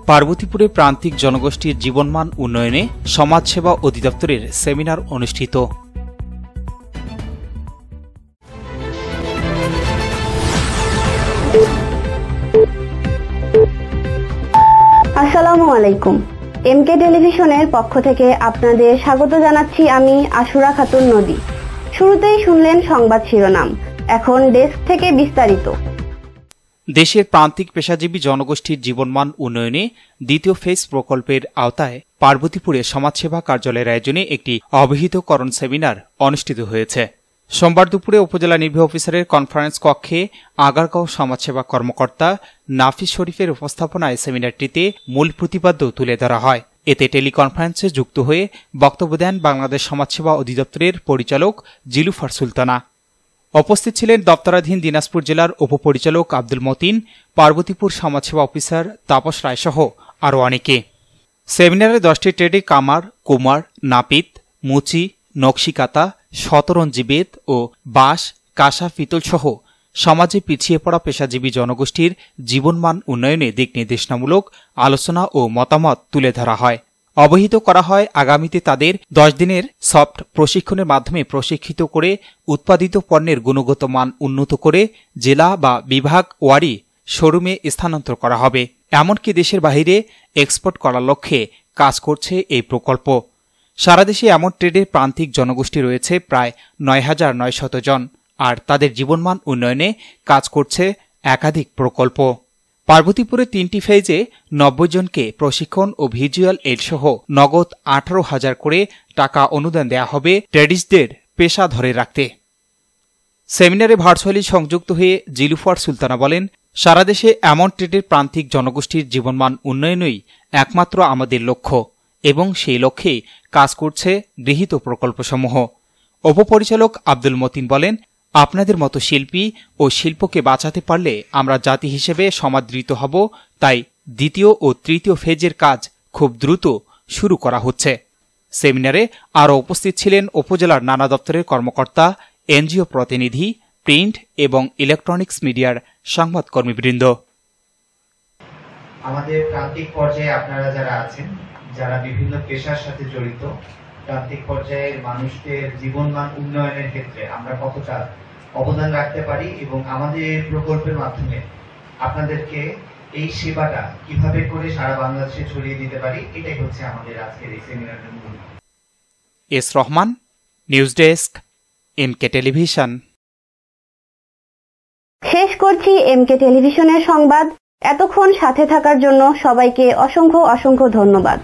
পার্বতীপুরে প্রান্তিক জনগোষ্ঠীর জীবনমান উন্নয়নে সমাজসেবা অধিদপ্তরের সেমিনার অনুষ্ঠিত। আসসালামু আলাইকুম। এমকে টেলিভিশনের পক্ষ থেকে আপনাদের স্বাগত জানাচ্ছি আমি আশুরা খাতুন নদী। শুরুতেই শুনলেন সংবাদ শিরোনাম, এখন ডেস্ক থেকে বিস্তারিত। দেশের প্রান্তিক পেশাজীবী জনগোষ্ঠীর জীবনমান উন্নয়নে দ্বিতীয় ফেজ প্রকল্পের আওতায় পার্বতীপুরে সমাজসেবা কার্যালয়ের আয়োজনে একটি অবহিতকরণ সেমিনার অনুষ্ঠিত হয়েছে। সোমবার দুপুরে উপজেলা নির্বাহী অফিসারের কনফারেন্স কক্ষে আগারগাঁও সমাজসেবা কর্মকর্তা নাফিস শরীফের উপস্থাপনায় সেমিনারটিতে মূল প্রতিপাদ্য তুলে ধরা হয়। এতে টেলিকনফারেন্সে যুক্ত হয়ে বক্তব্য দেন বাংলাদেশ সমাজসেবা অধিদপ্তরের পরিচালক জিলুফার সুলতানা। উপস্থিত ছিলেন দপ্তরাধীন দিনাজপুর জেলার উপপরিচালক আব্দুল মতিন, পার্বতীপুর সমাজসেবা অফিসার তাপস রায় সহ আরও অনেকে। সেমিনারে 10টি ট্রেডে কামার, কুমার, নাপিত, মুচি, নকশিকাতা, শতরঞ্জি বেত ও বাঁশ, কাঁসা, পিতল সহ সমাজে পিছিয়ে পড়া পেশাজীবী জনগোষ্ঠীর জীবনমান উন্নয়নে দিক নির্দেশনামূলক আলোচনা ও মতামত তুলে ধরা হয়। অবহিত করা হয় আগামীতে তাদের 10 দিনের সফট প্রশিক্ষণের মাধ্যমে প্রশিক্ষিত করে উৎপাদিত পণ্যের গুণগত মান উন্নত করে জেলা বা বিভাগ ওয়ারি শোরুমে স্থানান্তর করা হবে। এমনকি দেশের বাহিরে এক্সপোর্ট করার লক্ষ্যে কাজ করছে এই প্রকল্প। সারা দেশে এমন ট্রেডের প্রান্তিক জনগোষ্ঠী রয়েছে প্রায় 9,900 জন, আর তাদের জীবনমান উন্নয়নে কাজ করছে একাধিক প্রকল্প। পার্বতীপুরে 3টি ফেজে 90 জনকে প্রশিক্ষণ ও ভিজুয়াল এইড সহ নগদ 18,000 করে টাকা অনুদান দেয়া হবে ট্রেডিসদের পেশা ধরে রাখতে। সেমিনারে ভার্চুয়ালি সংযুক্ত হয়ে জিলুফার সুলতানা বলেন, সারা দেশে এমন ট্রেডের প্রান্তিক জনগোষ্ঠীর জীবনমান উন্নয়নই একমাত্র আমাদের লক্ষ্য এবং সেই লক্ষ্যে কাজ করছে গৃহীত প্রকল্পসমূহ। উপপরিচালক আব্দুল মতিন বলেন, আপনাদের মতো শিল্পী ও শিল্পকে বাঁচাতে পারলে আমরা জাতি হিসেবে সমাদৃত হব, তাই দ্বিতীয় ও তৃতীয় ফেজের কাজ খুব দ্রুত শুরু করা হচ্ছে। সেমিনারে আরও উপস্থিত ছিলেন উপজেলার নানা দপ্তরের কর্মকর্তা, এনজিও প্রতিনিধি, প্রিন্ট এবং ইলেকট্রনিক্স মিডিয়ার সংবাদকর্মীবৃন্দ। আমাদের প্রান্তিক পর্যায়ে আপনারা যারা আছেন, যারা বিভিন্ন পেশার সাথে জড়িত, প্রান্তিক পর্যায়ের মানুষদের জীবনমান উন্নয়নের ক্ষেত্রে আমরা কতটা অবদান রাখতে পারি এবং আমাদের প্রকল্পের মাধ্যমে আপনাদেরকে এই সেবাটা কিভাবে করে সারা বাংলাদেশে ছড়িয়ে দিতে পারি, এটাই হচ্ছে আমাদের আজকের এই সেমিনারের মূল। S Rahman, news desk, MK television. শেষ করছি এমকে টেলিভিশনের সংবাদ। এতক্ষণ সাথে থাকার জন্য সবাইকে অসংখ্য ধন্যবাদ।